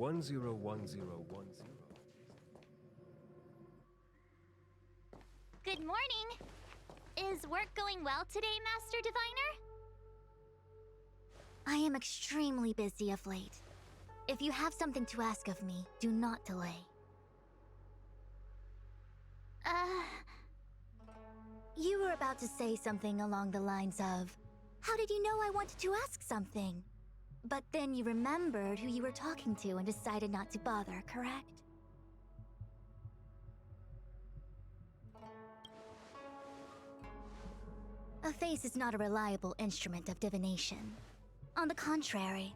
101010. Good morning! Is work going well today, Master Diviner? I am extremely busy of late. If you have something to ask of me, do not delay. You were about to say something along the lines of, how did you know I wanted to ask something? But then you remembered who you were talking to and decided not to bother, correct? A face is not a reliable instrument of divination. On the contrary,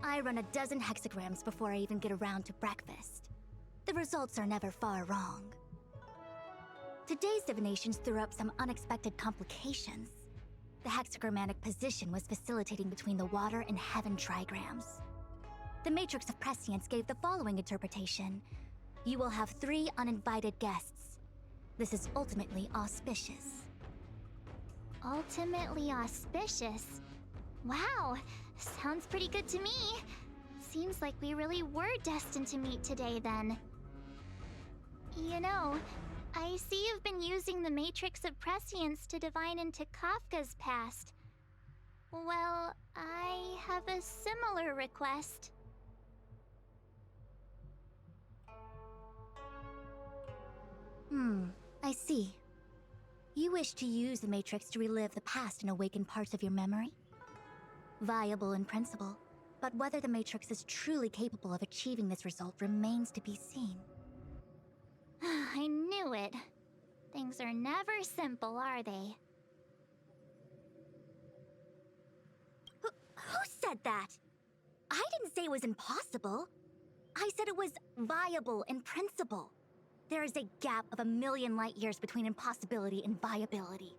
I run a dozen hexagrams before I even get around to breakfast. The results are never far wrong. Today's divinations threw up some unexpected complications. The hexagrammatic position was facilitating between the water and heaven trigrams. The matrix of prescience gave the following interpretation. You will have 3 uninvited guests. This is ultimately auspicious. Ultimately auspicious? Wow, sounds pretty good to me. Seems like we really were destined to meet today then. You know, I see you've been using the Matrix of Prescience to divine into Kafka's past. Well, I have a similar request. I see. You wish to use the Matrix to relive the past and awaken parts of your memory? Viable in principle, but whether the Matrix is truly capable of achieving this result remains to be seen. I knew it. Things are never simple, are they? Who said that? I didn't say it was impossible. I said it was viable in principle. There is a gap of 1,000,000 light years between impossibility and viability.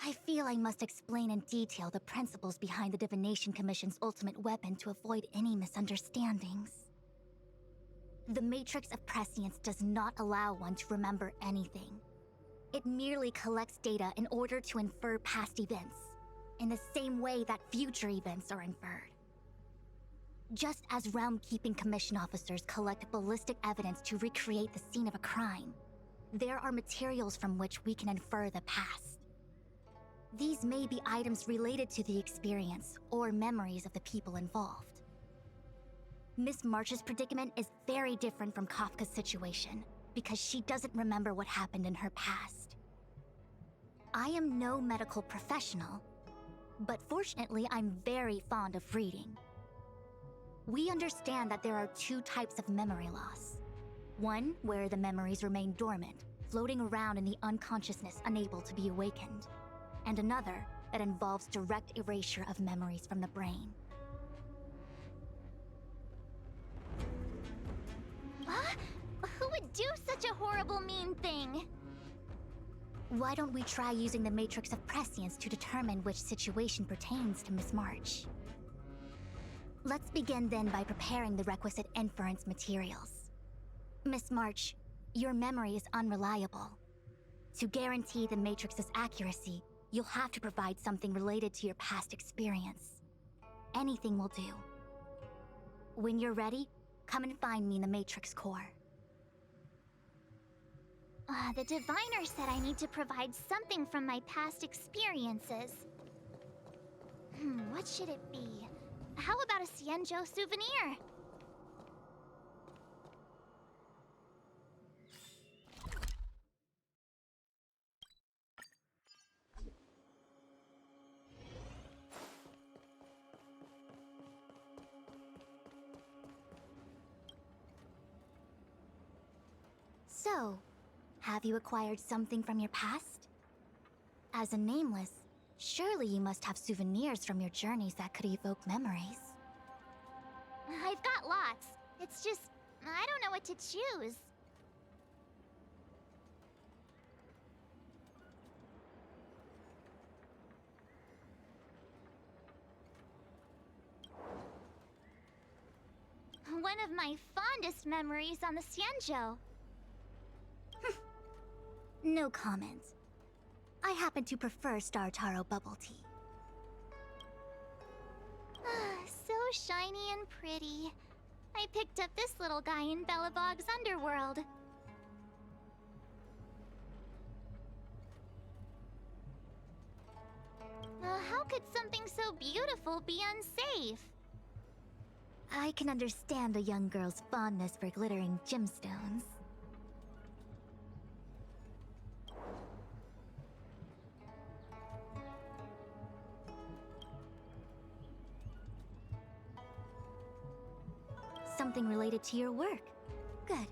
I feel I must explain in detail the principles behind the Divination Commission's ultimate weapon to avoid any misunderstandings. The Matrix of Prescience does not allow one to remember anything. It merely collects data in order to infer past events, in the same way that future events are inferred. Just as Realm-Keeping Commission officers collect ballistic evidence to recreate the scene of a crime, there are materials from which we can infer the past. These may be items related to the experience or memories of the people involved. Miss March's predicament is very different from Kafka's situation because she doesn't remember what happened in her past. I am no medical professional, but fortunately I'm very fond of reading. We understand that there are 2 types of memory loss. One where the memories remain dormant, floating around in the unconsciousness unable to be awakened, and another that involves direct erasure of memories from the brain. Huh? Who would do such a horrible, mean thing? Why don't we try using the Matrix of Prescience to determine which situation pertains to Miss March? Let's begin then by preparing the requisite inference materials. Miss March, your memory is unreliable. To guarantee the Matrix's accuracy, you'll have to provide something related to your past experience. Anything will do. When you're ready, come and find me in the Matrix core. The diviner said I need to provide something from my past experiences. What should it be? How about a Xianzhou souvenir? So, have you acquired something from your past? As a nameless, surely you must have souvenirs from your journeys that could evoke memories. I've got lots. It's just, I don't know what to choose. One of my fondest memories on the Xianzhou. No comment. I happen to prefer Star Taro bubble tea. So shiny and pretty. I picked up this little guy in Belobog's underworld. How could something so beautiful be unsafe? I can understand a young girl's fondness for glittering gemstones. Something related to your work. Good.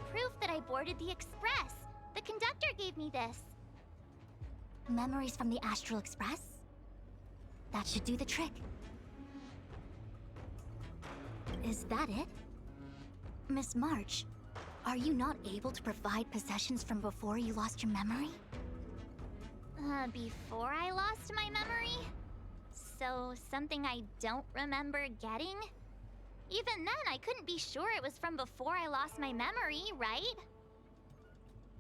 Proof that I boarded the express. The conductor gave me this. Memories from the Astral Express? That should do the trick. Is that it? Miss March, are you not able to provide possessions from before you lost your memory? Before I lost my memory? So, something I don't remember getting? Even then, I couldn't be sure it was from before I lost my memory, right?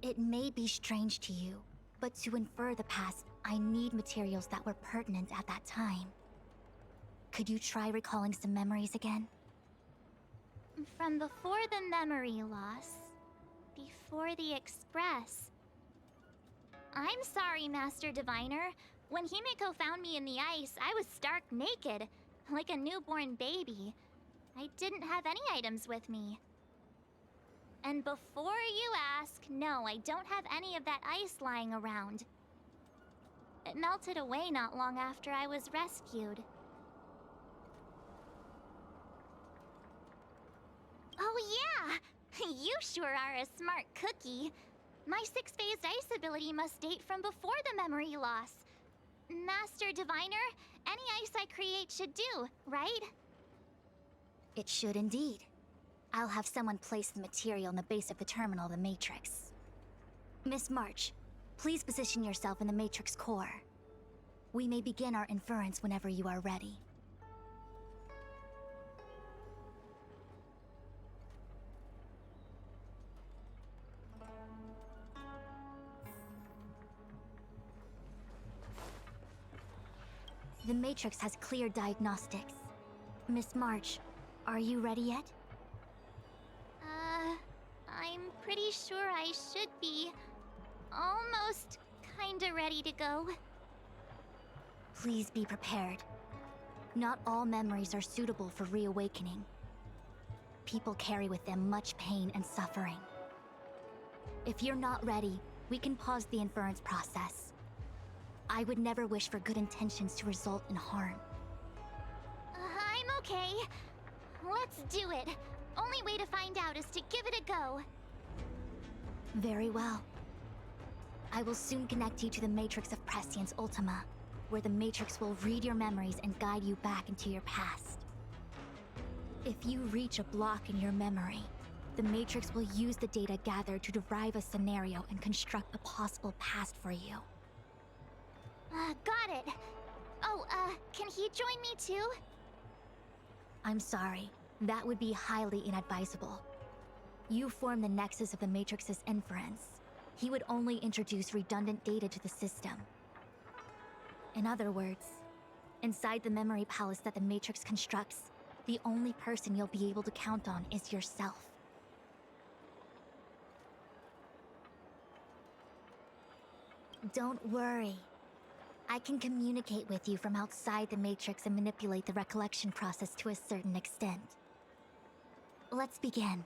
It may be strange to you, but to infer the past, I need materials that were pertinent at that time. Could you try recalling some memories again? From before the memory loss. Before the express. I'm sorry, Master Diviner. When Himiko found me in the ice, I was stark naked, like a newborn baby. I didn't have any items with me. And before you ask, no, I don't have any of that ice lying around. It melted away not long after I was rescued. Oh yeah! You sure are a smart cookie. My six-phased ice ability must date from before the memory loss. Master Diviner, any ice I create should do, right? It should indeed. I'll have someone place the material in the base of the terminal of the Matrix. Miss March, please position yourself in the Matrix core. We may begin our inference whenever you are ready. The Matrix has clear diagnostics. Miss March, are you ready yet? I'm pretty sure I should be almost kinda ready to go. Please be prepared. Not all memories are suitable for reawakening. People carry with them much pain and suffering. If you're not ready, we can pause the inference process. I would never wish for good intentions to result in harm. I'm okay. Let's do it. Only way to find out is to give it a go. Very well. I will soon connect you to the Matrix of Prescience Ultima, where the Matrix will read your memories and guide you back into your past. If you reach a block in your memory, the Matrix will use the data gathered to derive a scenario and construct a possible past for you. Got it. Oh, can he join me too? I'm sorry. That would be highly inadvisable. You form the nexus of the Matrix's inference. He would only introduce redundant data to the system. In other words, inside the memory palace that the Matrix constructs, the only person you'll be able to count on is yourself. Don't worry. I can communicate with you from outside the Matrix and manipulate the recollection process to a certain extent. Let's begin.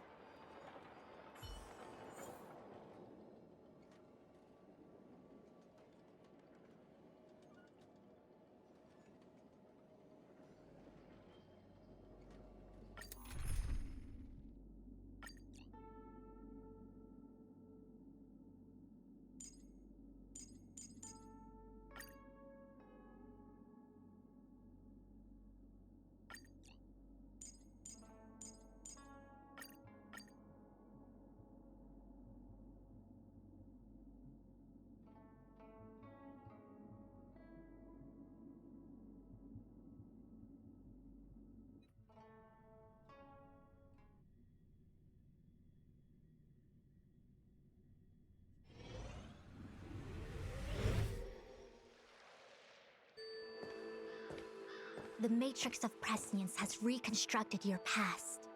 the matrix of prescience has reconstructed your past.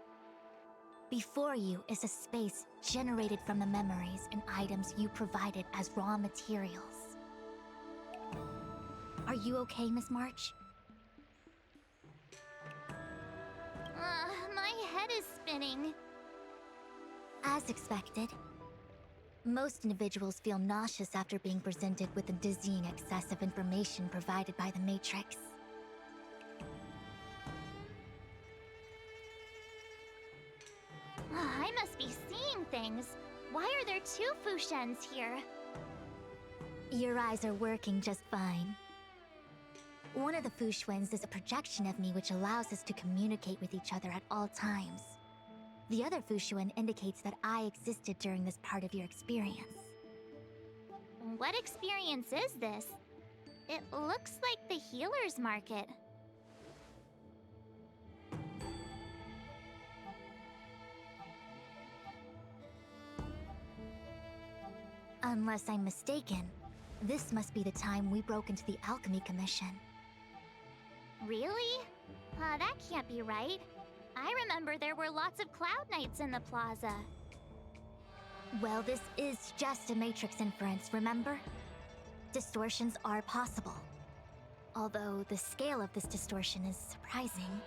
Before you is a space generated from the memories and items you provided as raw materials. Are you okay, Miss March? My head is spinning. As expected. Most individuals feel nauseous after being presented with the dizzying excess of information provided by the Matrix. I must be seeing things. Why are there two Fushens here? Your eyes are working just fine. One of the Fushwens is a projection of me which allows us to communicate with each other at all times. The other Fushuen indicates that I existed during this part of your experience. What experience is this? It looks like the healer's market. Unless I'm mistaken, this must be the time we broke into the Alchemy Commission. Really? That can't be right. I remember there were lots of Cloud Knights in the plaza. Well, this is just a Matrix inference, remember? Distortions are possible. Although the scale of this distortion is surprising.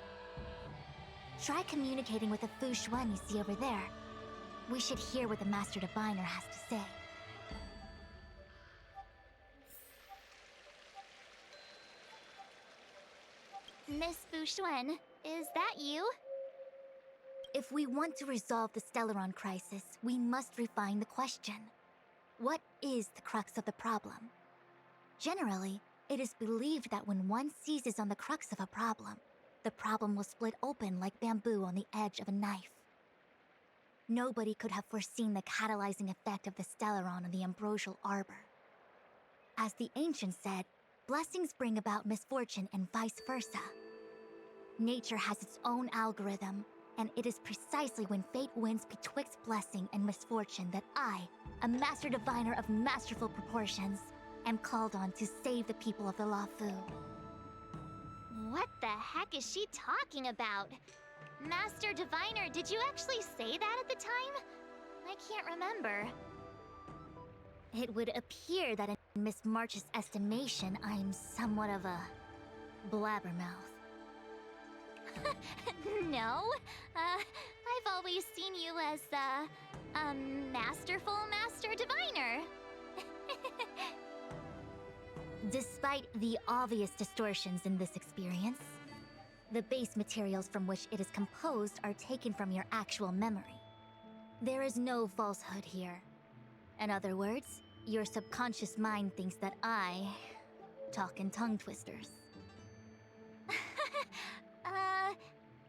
Try communicating with the Fushuen you see over there. We should hear what the Master Diviner has to say. Miss Fushuen, is that you? If we want to resolve the Stellaron crisis, we must refine the question. What is the crux of the problem? Generally, it is believed that when one seizes on the crux of a problem, the problem will split open like bamboo on the edge of a knife. Nobody could have foreseen the catalyzing effect of the Stellaron on the ambrosial arbor. As the ancients said, blessings bring about misfortune and vice versa. Nature has its own algorithm, and it is precisely when fate wins betwixt blessing and misfortune that I, a Master Diviner of masterful proportions, am called on to save the people of the Luofu. What the heck is she talking about? Master Diviner, did you actually say that at the time? I can't remember. It would appear that in Miss March's estimation, I'm somewhat of a blabbermouth. No, I've always seen you as a masterful Master Diviner. Despite the obvious distortions in this experience, the base materials from which it is composed are taken from your actual memory. There is no falsehood here. In other words, your subconscious mind thinks that I talk in tongue twisters.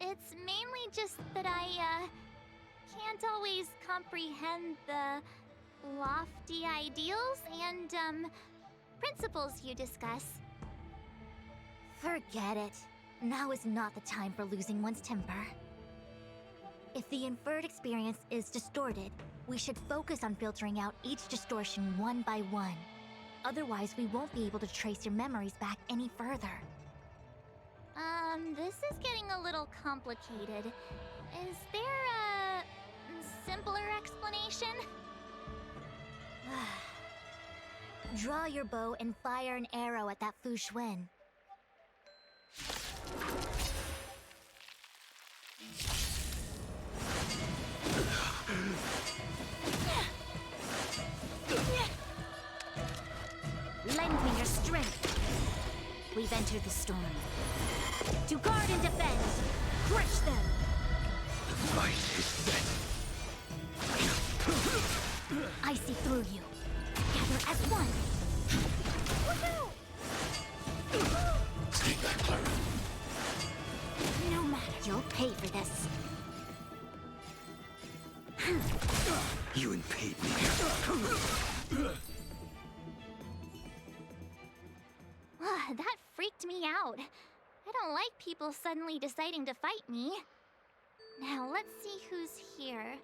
It's mainly just that I can't always comprehend the lofty ideals and, principles you discuss. Forget it. Now is not the time for losing one's temper. If the inferred experience is distorted, we should focus on filtering out each distortion one by one. Otherwise, we won't be able to trace your memories back any further. This is getting a little complicated. Is there a simpler explanation? Draw your bow and fire an arrow at that Fushuen. Lend me your strength. We've entered the storm. To guard and defend! Crush them! The fight is set. I see through you. Gather as one. Stay back, Clara. No matter, you'll pay for this. You impede me. That freaked me out. I don't like people suddenly deciding to fight me. Now let's see who's here.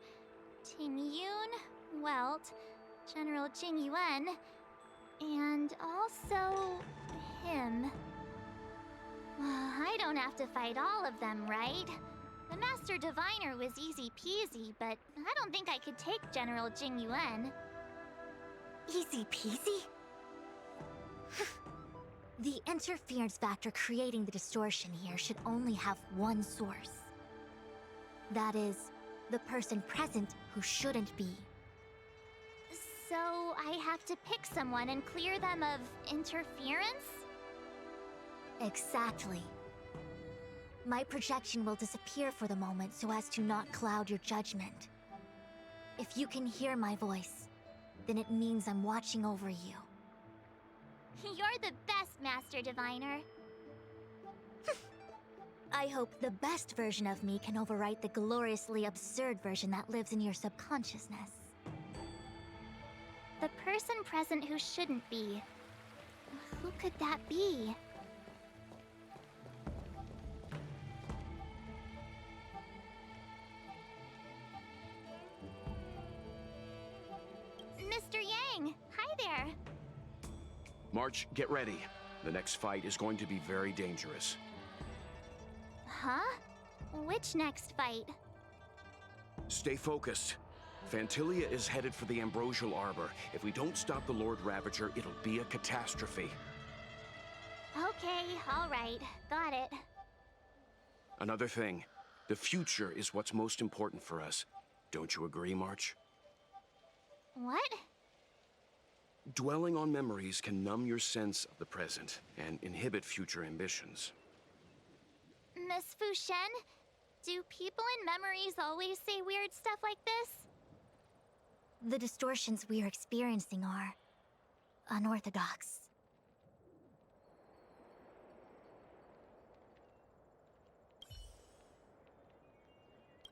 Ting Yun, Welt, General Jing Yuan, and also him. I don't have to fight all of them, right? The Master Diviner was easy peasy, but I don't think I could take General Jing Yuan. Easy peasy? The interference factor creating the distortion here should only have one source. That is, the person present who shouldn't be. So I have to pick someone and clear them of interference? Exactly. My projection will disappear for the moment so as to not cloud your judgment. If you can hear my voice, then it means I'm watching over you. You're the best, Master Diviner. I hope the best version of me can overwrite the gloriously absurd version that lives in your subconsciousness. The person present who shouldn't be. Who could that be? Mr. Yang! Hi there! March, get ready. The next fight is going to be very dangerous. Huh? Which next fight? Stay focused. Fantilia is headed for the Ambrosial Arbor. If we don't stop the Lord Ravager, it'll be a catastrophe. Okay, alright. Got it. Another thing, the future is what's most important for us. Don't you agree, March? What? Dwelling on memories can numb your sense of the present and inhibit future ambitions. Miss Fu Shen, do people in memories always say weird stuff like this? The distortions we are experiencing are unorthodox.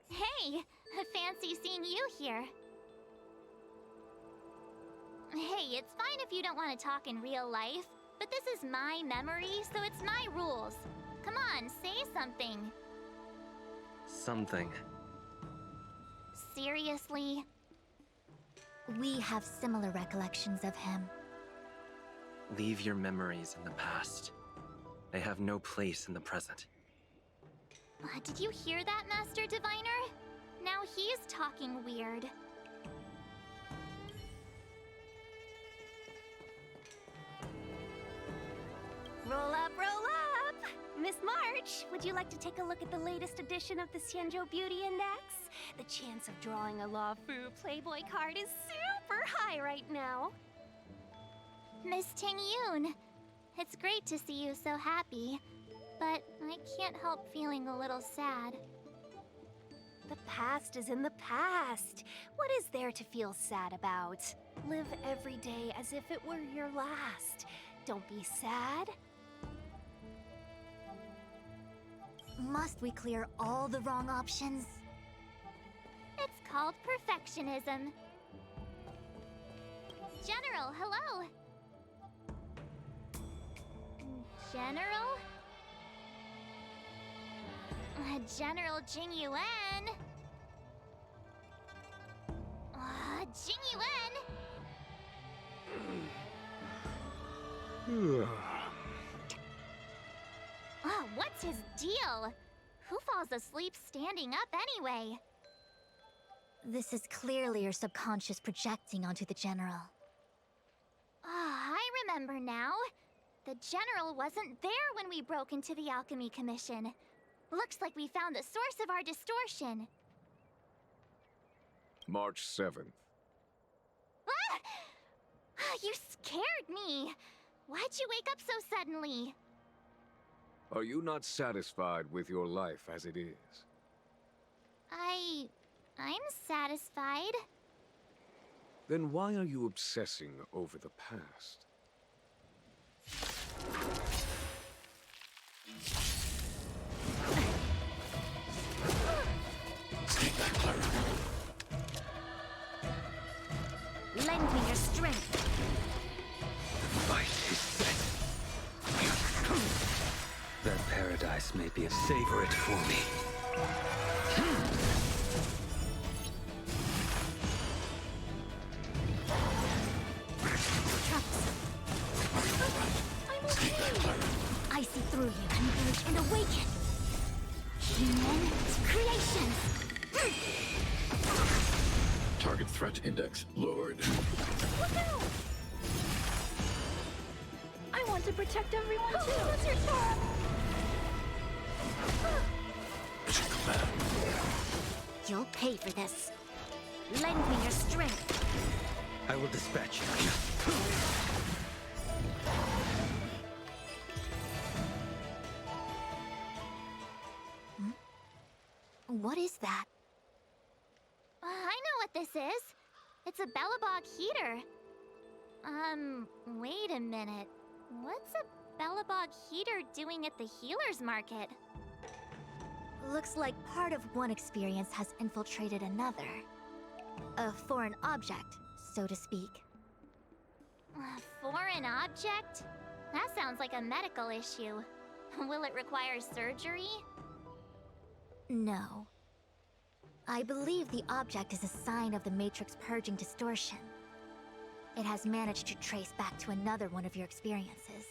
Hey, fancy seeing you here. Hey, it's fine if you don't want to talk in real life, but this is my memory, so it's my rules. Come on, say something. Something. Seriously? We have similar recollections of him. Leave your memories in the past. They have no place in the present. Did you hear that, Master Diviner? Now he's talking weird. Roll up, roll up! Miss March, would you like to take a look at the latest edition of the Xianzhou Beauty Index? The chance of drawing a Luofu Playboy card is super high right now. Miss Ting Yun, it's great to see you so happy, but I can't help feeling a little sad. The past is in the past. What is there to feel sad about? Live every day as if it were your last. Don't be sad. Must we clear all the wrong options? It's called perfectionism. General, hello! General? General Jing Yuan? Jing Yuan? What's his deal? Who falls asleep standing up anyway? This is clearly your subconscious projecting onto the General. I remember now. The General wasn't there when we broke into the Alchemy Commission. Looks like we found the source of our distortion. March 7th. You scared me! Why'd you wake up so suddenly? Are you not satisfied with your life as it is? I'm satisfied. Then why are you obsessing over the past? Take that, Clara. Lend me your strength. The fight is set. That paradise may be a Savor it for me. Trunks. I'm okay. I see through you, converge and awaken. Human creation. Target threat index lowered. Look out! I want to protect everyone too. What's your turn? You'll pay for this. Lend me your strength. I will dispatch you. What is that? I know what this is. It's a Bellabog heater. Wait a minute. What's a Bellabog heater doing at the healer's market? Looks like part of one experience has infiltrated another. A foreign object, so to speak. A foreign object? That sounds like a medical issue. Will it require surgery? No. I believe the object is a sign of the Matrix purging distortion. It has managed to trace back to another one of your experiences.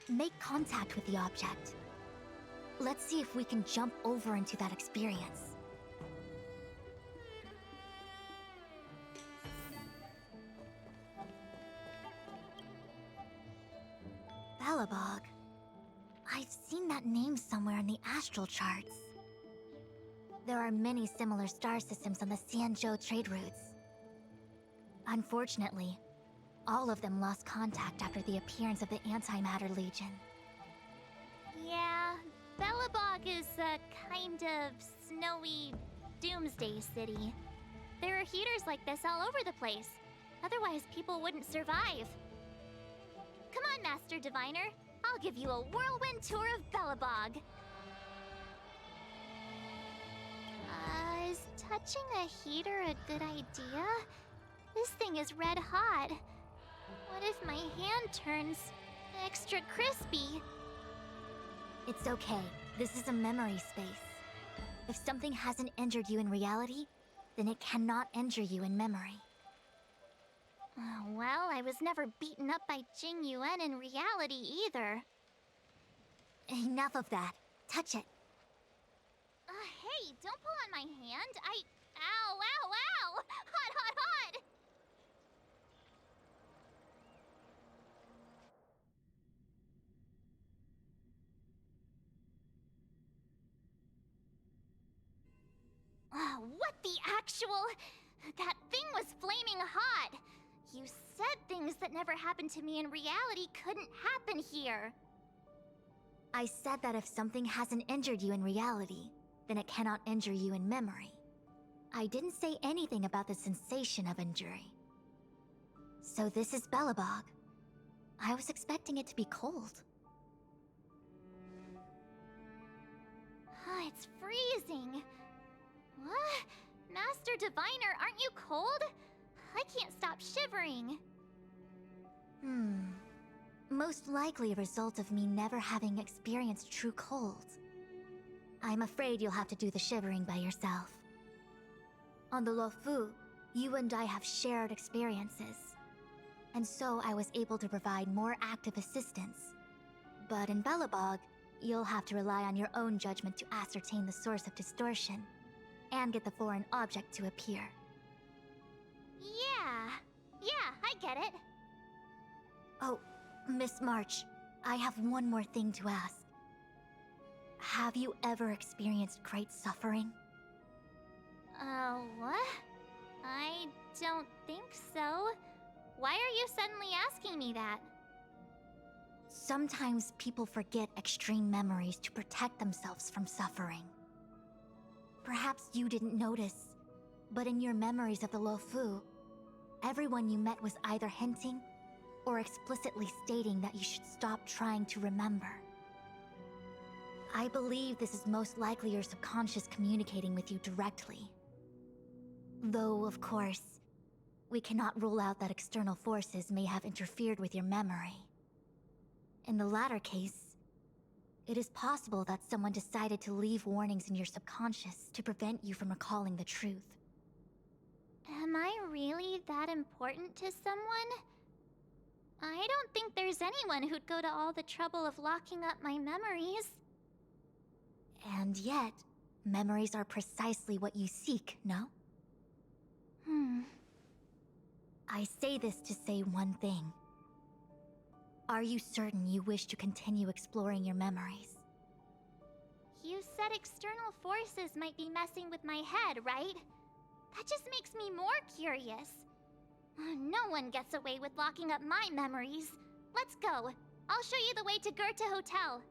Make contact with the object. Let's see if we can jump over into that experience. Bellabog. I've seen that name somewhere in the astral charts. There are many similar star systems on the Xianzhou trade routes. Unfortunately, all of them lost contact after the appearance of the Antimatter Legion. Yeah, Bellabog is a kind of snowy doomsday city. There are heaters like this all over the place. Otherwise, people wouldn't survive. Come on, Master Diviner. I'll give you a whirlwind tour of Bellabog. Is touching a heater a good idea? This thing is red hot. What if my hand turns extra crispy? It's okay. This is a memory space. If something hasn't injured you in reality, then it cannot injure you in memory. Well, I was never beaten up by Jing Yuan in reality either. Enough of that. Touch it. Hey, don't pull on my hand. Ow, ow, ow! Hot, hot, hot! What the actual... That thing was flaming hot! You said things that never happened to me in reality couldn't happen here. I said that if something hasn't injured you in reality, then it cannot injure you in memory. I didn't say anything about the sensation of injury. So this is Bellabog. I was expecting it to be cold. It's freezing. What? Master Diviner, aren't you cold? I can't stop shivering. Most likely a result of me never having experienced true cold. I'm afraid you'll have to do the shivering by yourself. On the Luofu, you and I have shared experiences. And so I was able to provide more active assistance. But in Bellabog, you'll have to rely on your own judgment to ascertain the source of distortion, and get the foreign object to appear. Yeah, I get it. Oh, Miss March, I have one more thing to ask. Have you ever experienced great suffering? What? I don't think so. Why are you suddenly asking me that? Sometimes people forget extreme memories to protect themselves from suffering. Perhaps you didn't notice, but in your memories of the Luofu, everyone you met was either hinting or explicitly stating that you should stop trying to remember. I believe this is most likely your subconscious communicating with you directly. Though, of course, we cannot rule out that external forces may have interfered with your memory. In the latter case, it is possible that someone decided to leave warnings in your subconscious to prevent you from recalling the truth. Am I really that important to someone? I don't think there's anyone who'd go to all the trouble of locking up my memories. And yet, memories are precisely what you seek, no? I say this to say one thing. Are you certain you wish to continue exploring your memories? You said external forces might be messing with my head, right? That just makes me more curious. No one gets away with locking up my memories. Let's go. I'll show you the way to Goethe Hotel.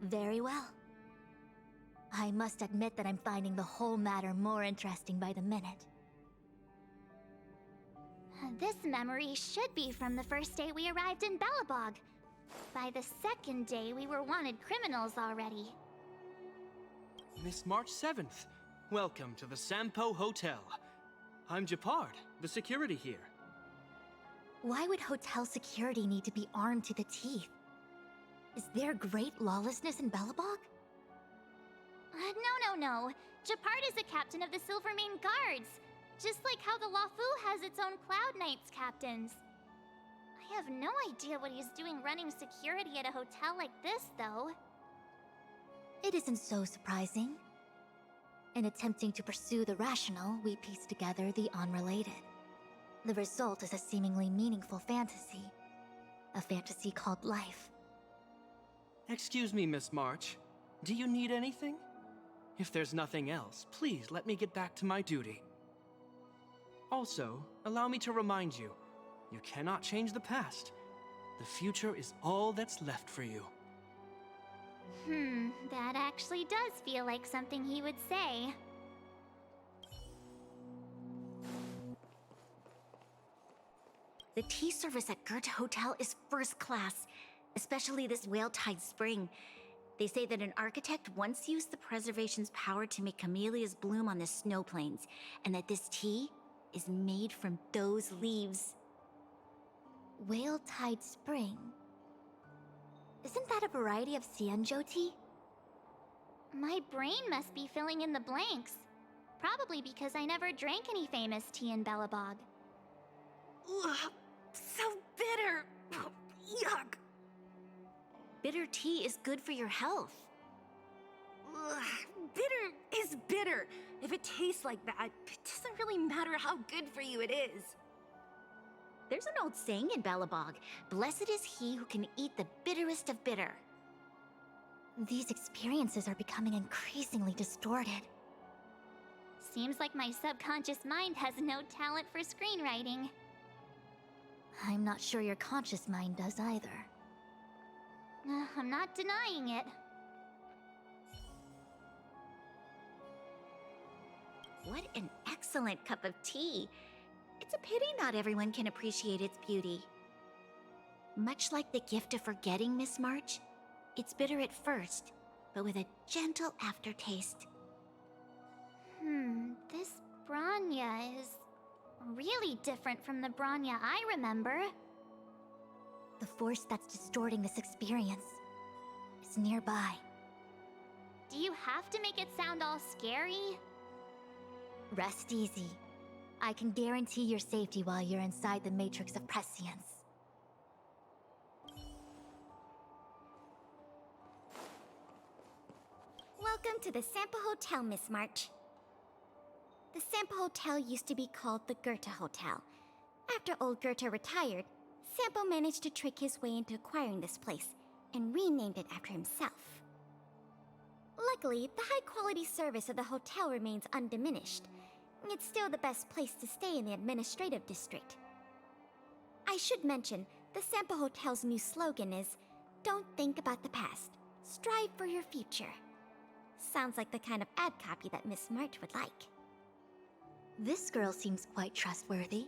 Very well. I must admit that I'm finding the whole matter more interesting by the minute. This memory should be from the first day we arrived in Belobog. By the second day, we were wanted criminals already. Miss March 7th, welcome to the Sampo Hotel. I'm Japard, the security here. Why would hotel security need to be armed to the teeth? Is there great lawlessness in Belobog? No. Japard is the captain of the Silvermane Guards. Just like how the Lafu has its own Cloud Knights captains. I have no idea what he's doing running security at a hotel like this, though. It isn't so surprising. In attempting to pursue the rational, we piece together the unrelated. The result is a seemingly meaningful fantasy. A fantasy called life. Excuse me, Miss March. Do you need anything? If there's nothing else, please let me get back to my duty. Also, allow me to remind you, you cannot change the past. The future is all that's left for you. That actually does feel like something he would say. The tea service at Goethe Hotel is first class, especially this Whale-Tide Spring. They say that an architect once used the preservation's power to make camellias bloom on the snow plains, and that this tea is made from those leaves. Whale-Tide Spring? Isn't that a variety of Xianzhou tea? My brain must be filling in the blanks. Probably because I never drank any famous tea in Belobog. Ugh, so bitter! Yuck! Bitter tea is good for your health. Ugh, bitter is bitter. If it tastes like that, it doesn't really matter how good for you it is. There's an old saying in Belobog, blessed is he who can eat the bitterest of bitter. These experiences are becoming increasingly distorted. Seems like my subconscious mind has no talent for screenwriting. I'm not sure your conscious mind does either. I'm not denying it. What an excellent cup of tea. It's a pity not everyone can appreciate its beauty. Much like the gift of forgetting, Miss March, it's bitter at first, but with a gentle aftertaste. This Bronya is really different from the Bronya I remember. The force that's distorting this experience is nearby. Do you have to make it sound all scary? Rest easy. I can guarantee your safety while you're inside the matrix of prescience. Welcome to the Sampo Hotel, Miss March. The Sampo Hotel used to be called the Goethe Hotel. After old Goethe retired, Sampo managed to trick his way into acquiring this place and renamed it after himself. Luckily, the high-quality service of the hotel remains undiminished. It's still the best place to stay in the administrative district. I should mention, the Sampo Hotel's new slogan is, "Don't think about the past, strive for your future." Sounds like the kind of ad copy that Miss March would like. This girl seems quite trustworthy.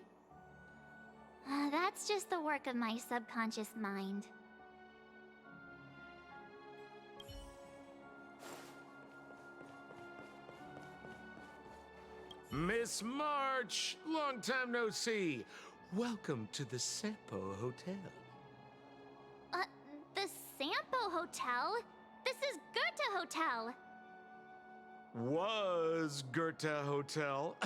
That's just the work of my subconscious mind. Miss March! Long time no see. Welcome to the Sampo Hotel. The Sampo Hotel? This is Goethe Hotel! Was Goethe Hotel.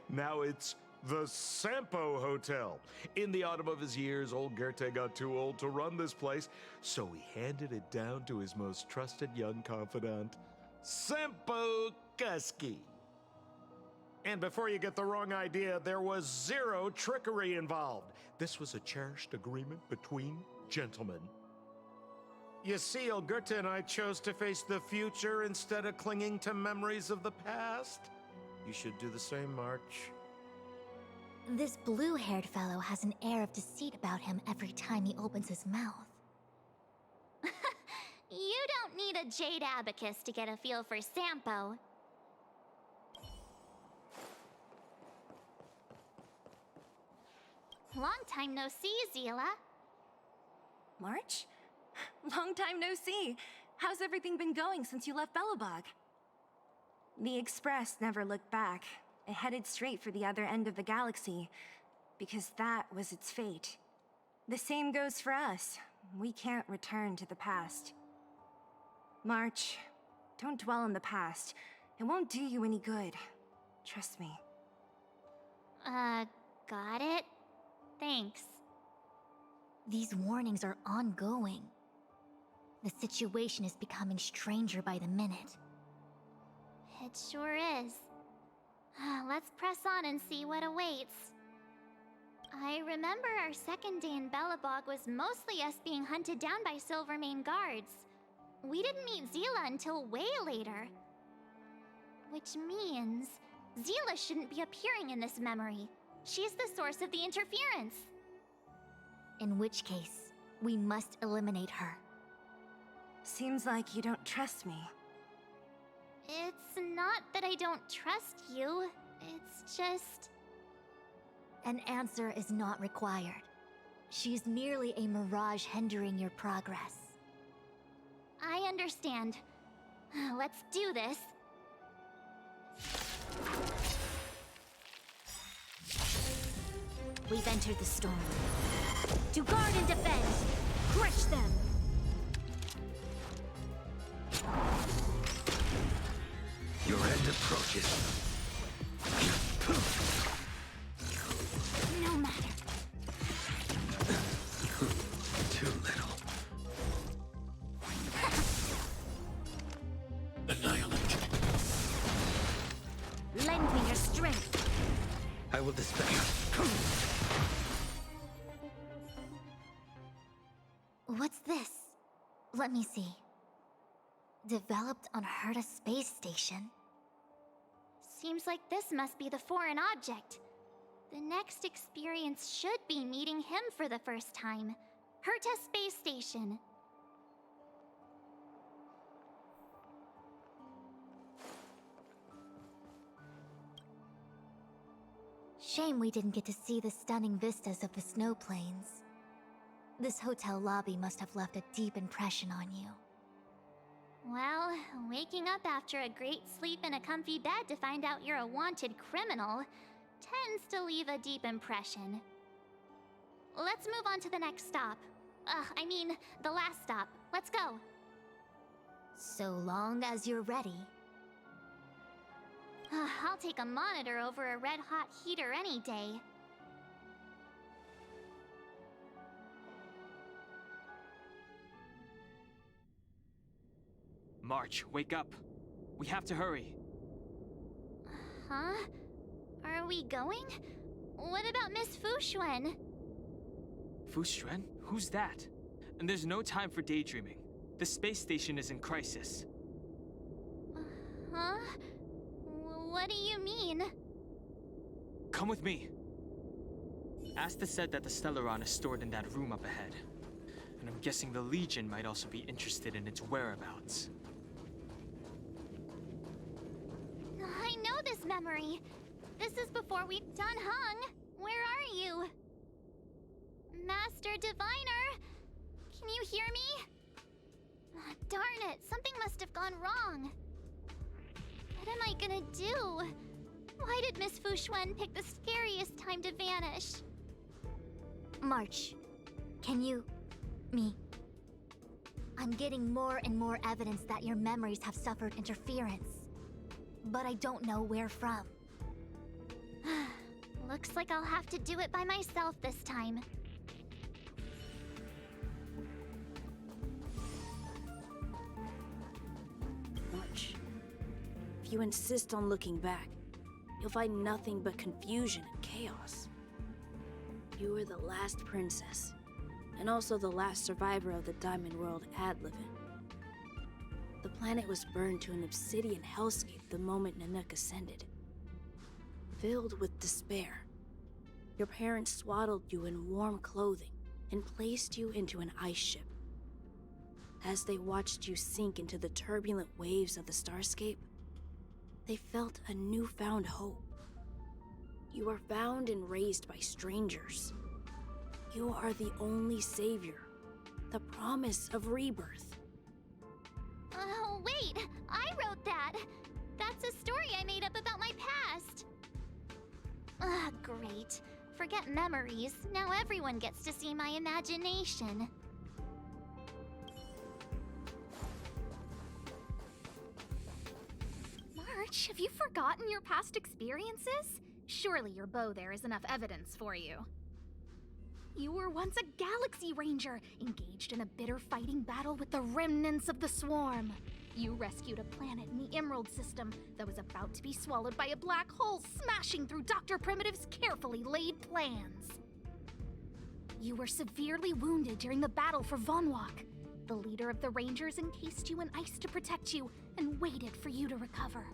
Now it's The Sampo Hotel. In the autumn of his years, old Goethe got too old to run this place, so he handed it down to his most trusted young confidant, Sampo Kuski. And before you get the wrong idea, there was zero trickery involved. This was a cherished agreement between gentlemen. You see, old Goethe and I chose to face the future instead of clinging to memories of the past. You should do the same, March. This blue-haired fellow has an air of deceit about him every time he opens his mouth. You don't need a jade abacus to get a feel for Sampo. Long time no see, Zila. March? Long time no see. How's everything been going since you left Belobog? The Express never looked back. It headed straight for the other end of the galaxy, because that was its fate. The same goes for us. We can't return to the past. March, don't dwell on the past. It won't do you any good. Trust me. Got it? Thanks. These warnings are ongoing. The situation is becoming stranger by the minute. It sure is. Let's press on and see what awaits. I remember our second day in Belobog was mostly us being hunted down by Silvermane guards. We didn't meet Zila until way later. Which means Zila shouldn't be appearing in this memory. She's the source of the interference. In which case, we must eliminate her. Seems like you don't trust me. It's not that I don't trust you. It's just... An answer is not required. She's merely a mirage hindering your progress. I understand. Let's do this. We've entered the storm. To guard and defend! Crush them! Your end approaches. No matter. Too little. Annihilate. Lend me your strength. I will dispatch. What's this? Let me see. Developed on Herta space station. Seems like this must be the foreign object. The next experience should be meeting him for the first time. Herta space station. Shame we didn't get to see the stunning vistas of the snow plains. This hotel lobby must have left a deep impression on you. Well, waking up after a great sleep in a comfy bed to find out you're a wanted criminal tends to leave a deep impression. Let's move on to the next stop. I mean, the last stop. Let's go. So long as you're ready. I'll take a monitor over a red-hot heater any day. March, wake up. We have to hurry. Huh? Are we going? What about Miss Fuxuan? Fuxuan? Who's that? And there's no time for daydreaming. The space station is in crisis. Huh? What do you mean? Come with me. Asta said that the Stellaron is stored in that room up ahead. And I'm guessing the Legion might also be interested in its whereabouts. I know this memory. This is before we've done hung. Where are you? Master Diviner! Can you hear me? Darn it, something must have gone wrong. What am I gonna do? Why did Miss Fuxuan pick the scariest time to vanish? March, can you... me? I'm getting more and more evidence that your memories have suffered interference. But I don't know where from. Looks like I'll have to do it by myself this time. March, if you insist on looking back, you'll find nothing but confusion and chaos. You were the last princess, and also the last survivor of the Diamond World ad living. The planet was burned to an obsidian hellscape the moment Nanook ascended. Filled with despair, your parents swaddled you in warm clothing and placed you into an ice ship. As they watched you sink into the turbulent waves of the starscape, they felt a newfound hope. You were found and raised by strangers. You are the only savior, the promise of rebirth. Oh, wait! I wrote that! That's a story I made up about my past! Ugh, great. Forget memories. Now everyone gets to see my imagination. March, have you forgotten your past experiences? Surely your bow there is enough evidence for you. You were once a Galaxy Ranger, engaged in a bitter fighting battle with the remnants of the Swarm. You rescued a planet in the Emerald System that was about to be swallowed by a black hole, smashing through Dr. Primitive's carefully laid plans. You were severely wounded during the battle for Vonwalk. The leader of the Rangers encased you in ice to protect you and waited for you to recover.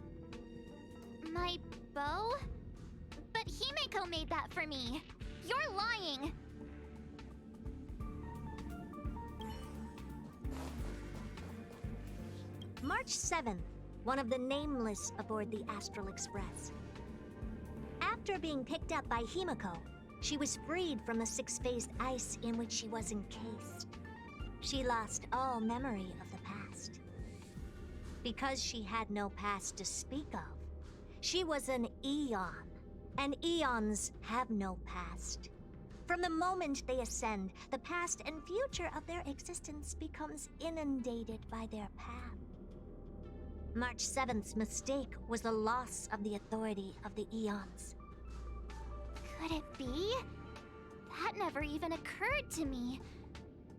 My bow? But Himeko made that for me. You're lying! March 7th, one of the nameless aboard the Astral Express. After being picked up by Himeko, she was freed from the six-phased ice in which she was encased. She lost all memory of the past. Because she had no past to speak of, she was an Eon, and Eons have no past. From the moment they ascend, the past and future of their existence becomes inundated by their path. March 7th's mistake was the loss of the authority of the Eons. Could it be? That never even occurred to me.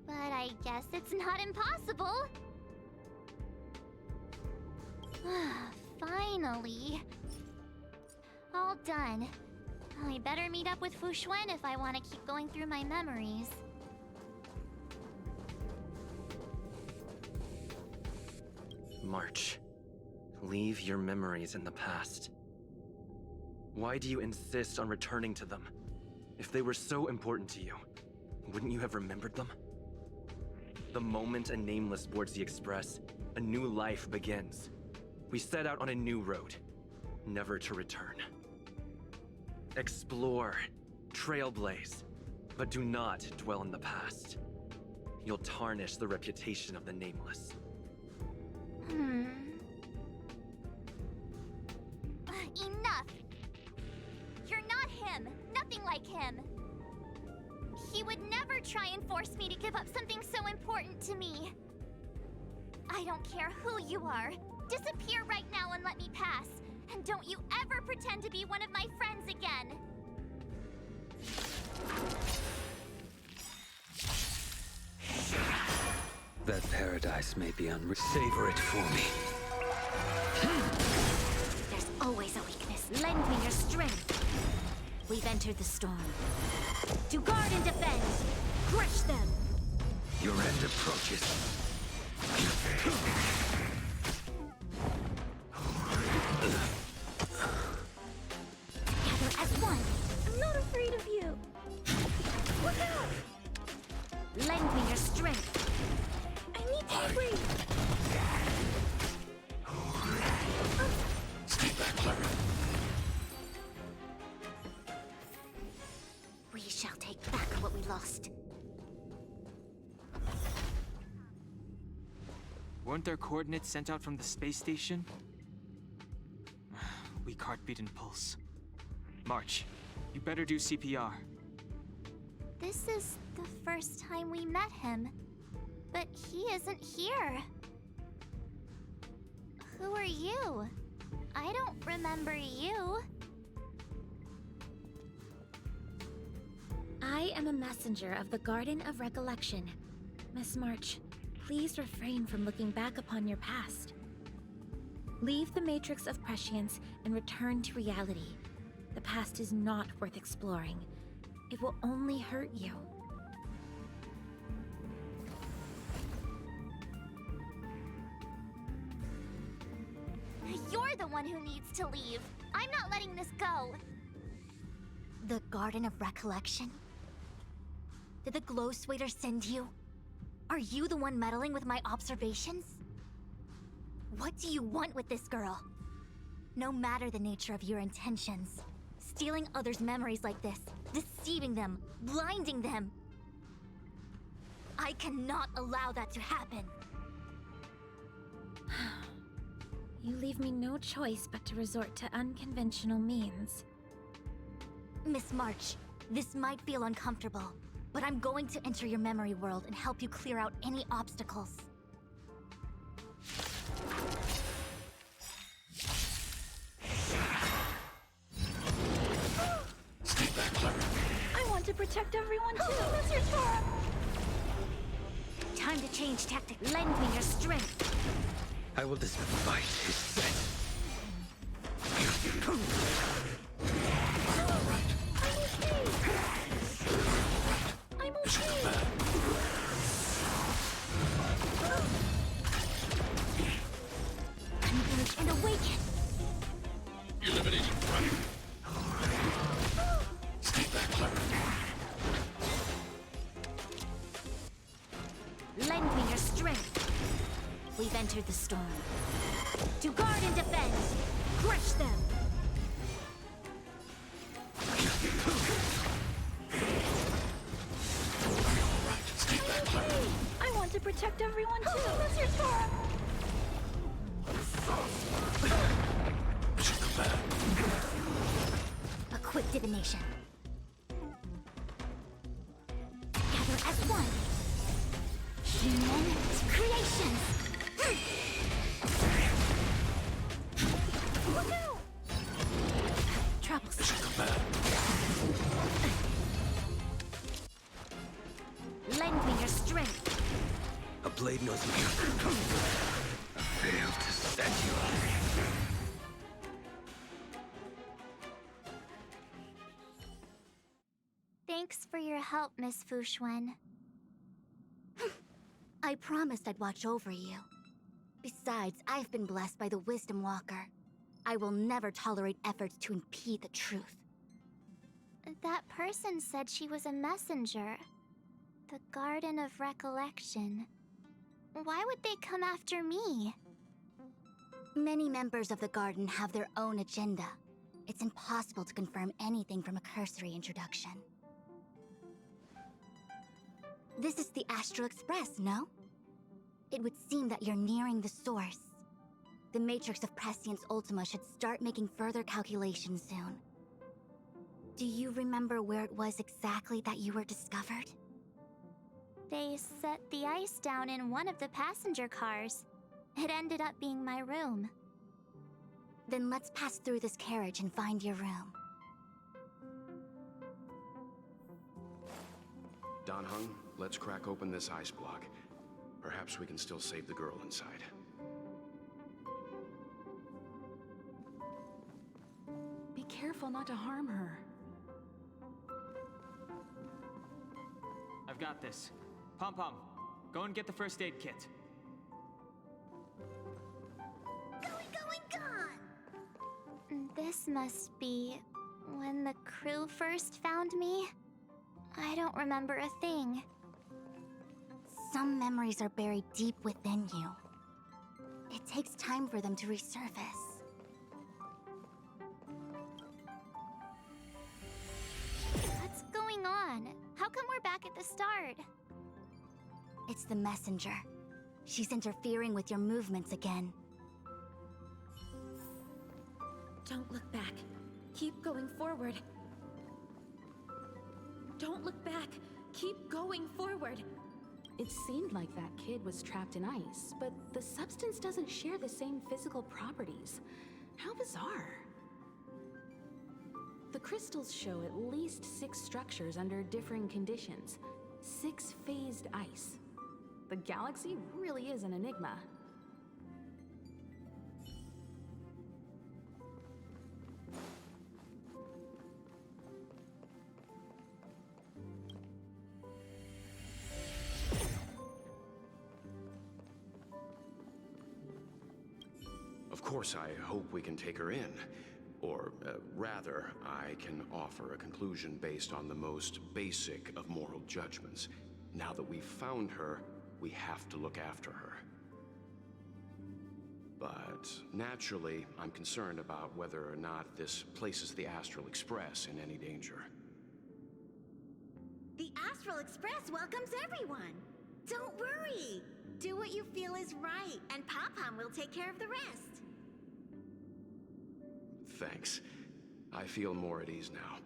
But I guess it's not impossible. Finally. All done. I better meet up with Fu Xuan if I want to keep going through my memories. March, leave your memories in the past. Why do you insist on returning to them? If they were so important to you, wouldn't you have remembered them? The moment a Nameless boards the Express, a new life begins. We set out on a new road, never to return. Explore, trailblaze, but do not dwell in the past. You'll tarnish the reputation of the Nameless. Enough! You're not him. Nothing like him. He would never try and force me to give up something so important to me. I don't care who you are. Disappear right now and let me pass. And don't you ever pretend to be one of my friends again. That paradise may be savor it for me. There's always a weakness. Lend me your strength. We've entered the storm. To guard and defend. Crush them. Your end approaches. Together as one. I'm not afraid of you. Look out! Lend me your strength. I need to breathe. Stay back, Lara. We shall take back what we lost. Weren't there coordinates sent out from the space station? Weak heartbeat and pulse. March, you better do CPR. This is the first time we met him. But he isn't here. Who are you? I don't remember you. I am a messenger of the Garden of Recollection. Miss March, please refrain from looking back upon your past. Leave the matrix of prescience and return to reality. The past is not worth exploring. It will only hurt you. You're the one who needs to leave. I'm not letting this go. The Garden of Recollection? Did the Glow Swader send you? Are you the one meddling with my observations? What do you want with this girl? No matter the nature of your intentions, stealing others' memories like this, deceiving them, blinding them, I cannot allow that to happen. You leave me no choice but to resort to unconventional means. Miss March, this might feel uncomfortable, but I'm going to enter your memory world and help you clear out any obstacles. Stay back, Clara. I want to protect everyone too! Mr. Tora! Time to change tactics. Lend me your strength. I will despite his set. I'm okay! Converge and awaken! Eliminating front. Stay back, Clara. Lend me your strength. We've entered the storm. To guard and defend! Crush them! Stay back, Clara. I want to protect everyone too! Mr. Tora! Mission command. A quick divination. Together as one. Human creations! Look out! Troubles. Mission command. Lend me your strength. A blade knows me. I failed to set you up. Thanks for your help, Miss Fushuen. I promised I'd watch over you. Besides, I've been blessed by the Wisdom Walker. I will never tolerate efforts to impede the truth. That person said she was a messenger. The Garden of Recollection. Why would they come after me? Many members of the Garden have their own agenda. It's impossible to confirm anything from a cursory introduction. This is the Astral Express, no? It would seem that you're nearing the source. The Matrix of Prescience Ultima should start making further calculations soon. Do you remember where it was exactly that you were discovered? They set the ice down in one of the passenger cars. It ended up being my room. Then let's pass through this carriage and find your room. Don Hung, let's crack open this ice block. Perhaps we can still save the girl inside. Be careful not to harm her. I've got this. Pom Pom, go and get the first aid kit. This must be when the crew first found me. I don't remember a thing. Some memories are buried deep within you. It takes time for them to resurface. What's going on? How come we're back at the start? It's the messenger. She's interfering with your movements again. Don't look back. Keep going forward. Don't look back. Keep going forward. It seemed like that kid was trapped in ice, but the substance doesn't share the same physical properties. How bizarre. The crystals show at least 6 structures under differing conditions. 6 phased ice. The galaxy really is an enigma. Of course, I hope we can take her in. Or, rather, I can offer a conclusion based on the most basic of moral judgments. Now that we've found her, we have to look after her. But naturally, I'm concerned about whether or not this places the Astral Express in any danger. The Astral Express welcomes everyone. Don't worry. Do what you feel is right, and Pop-Pom will take care of the rest. Thanks. I feel more at ease now.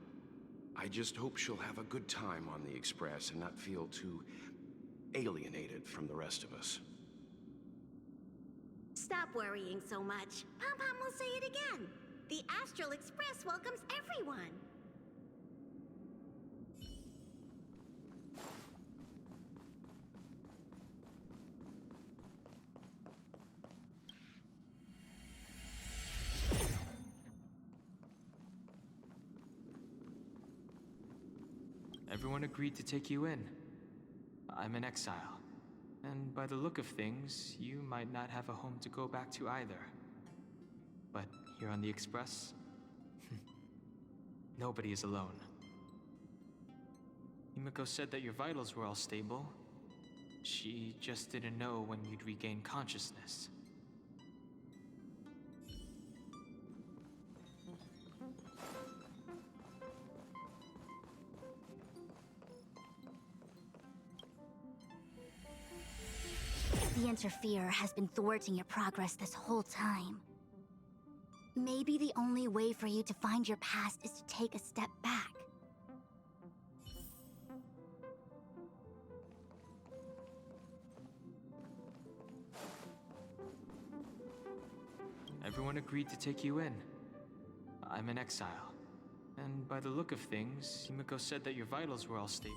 I just hope she'll have a good time on the Express and not feel too alienated from the rest of us. Stop worrying so much. Pom-Pom will say it again. The Astral Express welcomes everyone. Everyone agreed to take you in. I'm in exile. And by the look of things, you might not have a home to go back to either. But here on the Express, nobody is alone. Himiko said that your vitals were all stable. She just didn't know when you'd regain consciousness. The Interferer has been thwarting your progress this whole time. Maybe the only way for you to find your past is to take a step back. Everyone agreed to take you in. I'm in exile. And by the look of things, Himiko said that your vitals were all stable.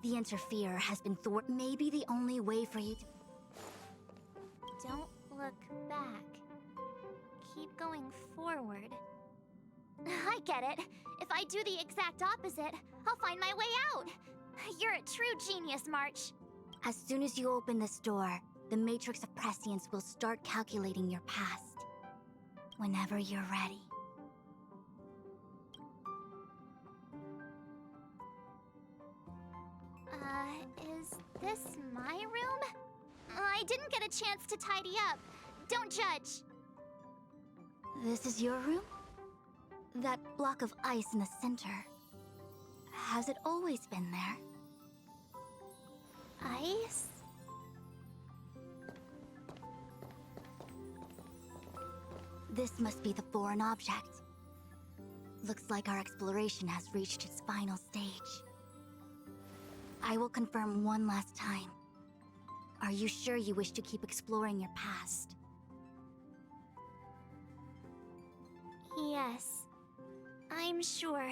The Interferer has been maybe the only way for you to... Don't look back. Keep going forward. I get it. If I do the exact opposite, I'll find my way out. You're a true genius, March. As soon as you open this door, the Matrix of Prescience will start calculating your past. Whenever you're ready. Is this my room? I didn't get a chance to tidy up. Don't judge. This is your room? That block of ice in the center. Has it always been there? Ice? This must be the foreign object. Looks like our exploration has reached its final stage. I will confirm one last time. Are you sure you wish to keep exploring your past? Yes. I'm sure.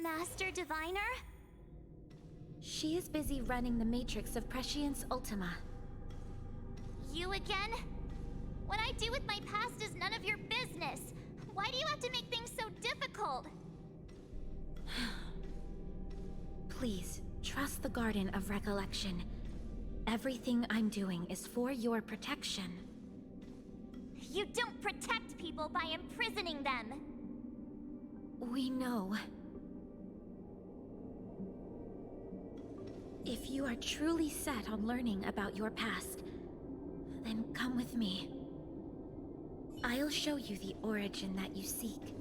Master Diviner? She is busy running the Matrix of Prescience Ultima. You again? What I do with my past is none of your business. Why do you have to make things so difficult? Please, trust the Garden of Recollection. Everything I'm doing is for your protection. You don't protect people by imprisoning them. We know. If you are truly set on learning about your past, then come with me. I'll show you the origin that you seek.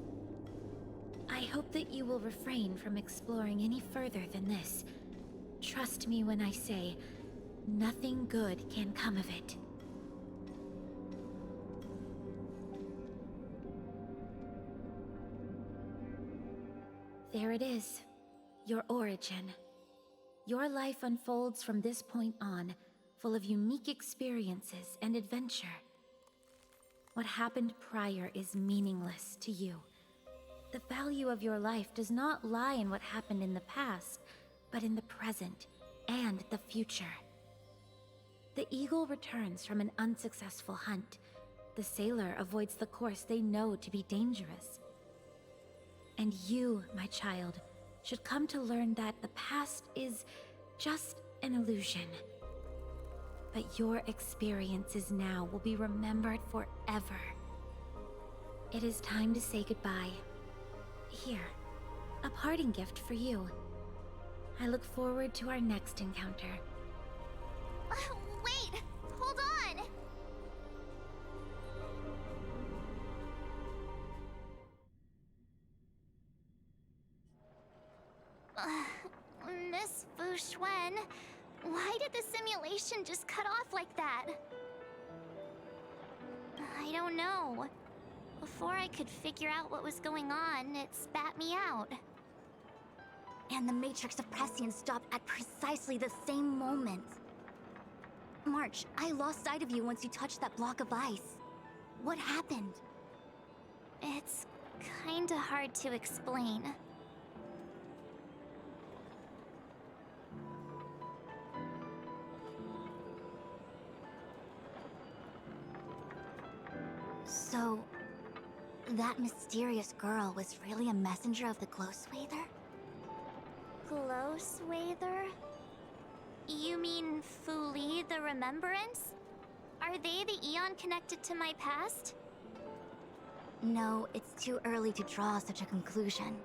I hope that you will refrain from exploring any further than this. Trust me when I say, nothing good can come of it. There it is. Your origin. Your life unfolds from this point on, full of unique experiences and adventure. What happened prior is meaningless to you. The value of your life does not lie in what happened in the past, but in the present and the future. The eagle returns from an unsuccessful hunt. The sailor avoids the course they know to be dangerous. And you, my child, should come to learn that the past is just an illusion. But your experiences now will be remembered forever. It is time to say goodbye. Here, a parting gift for you. I look forward to our next encounter. Wait! Hold on! Miss Fu Xuan, why did the simulation just cut off like that? I don't know. Before I could figure out what was going on, it spat me out. And the Matrix of Prescience stopped at precisely the same moment. March, I lost sight of you once you touched that block of ice. What happened? It's kinda hard to explain. So, that mysterious girl was really a messenger of the Glow Swather? Glow Swather? You mean Fu Li, the Remembrance? Are they the Eon connected to my past? No, it's too early to draw such a conclusion.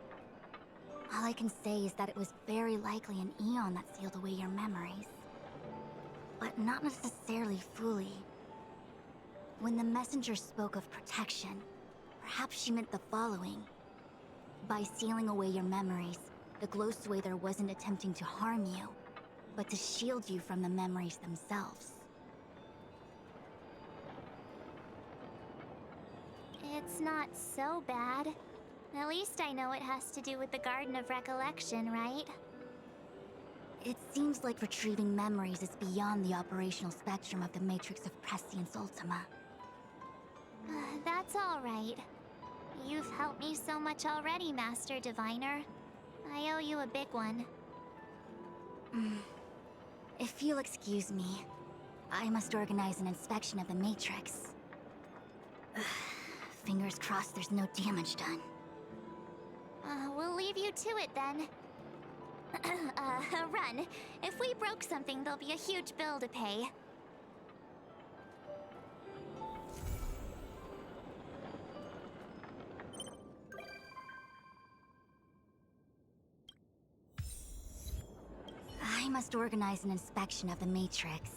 All I can say is that it was very likely an Eon that sealed away your memories. But not necessarily fully. When the messenger spoke of protection, perhaps she meant the following. By sealing away your memories, the Glow Swather wasn't attempting to harm you, but to shield you from the memories themselves. It's not so bad. At least I know it has to do with the Garden of Recollection, right? It seems like retrieving memories is beyond the operational spectrum of the Matrix of Prescience Ultima. That's all right. You've helped me so much already, Master Diviner. I owe you a big one. If you'll excuse me, I must organize an inspection of the Matrix. Fingers crossed there's no damage done. We'll leave you to it then. Run. If we broke something, there'll be a huge bill to pay. I must organize an inspection of the Matrix.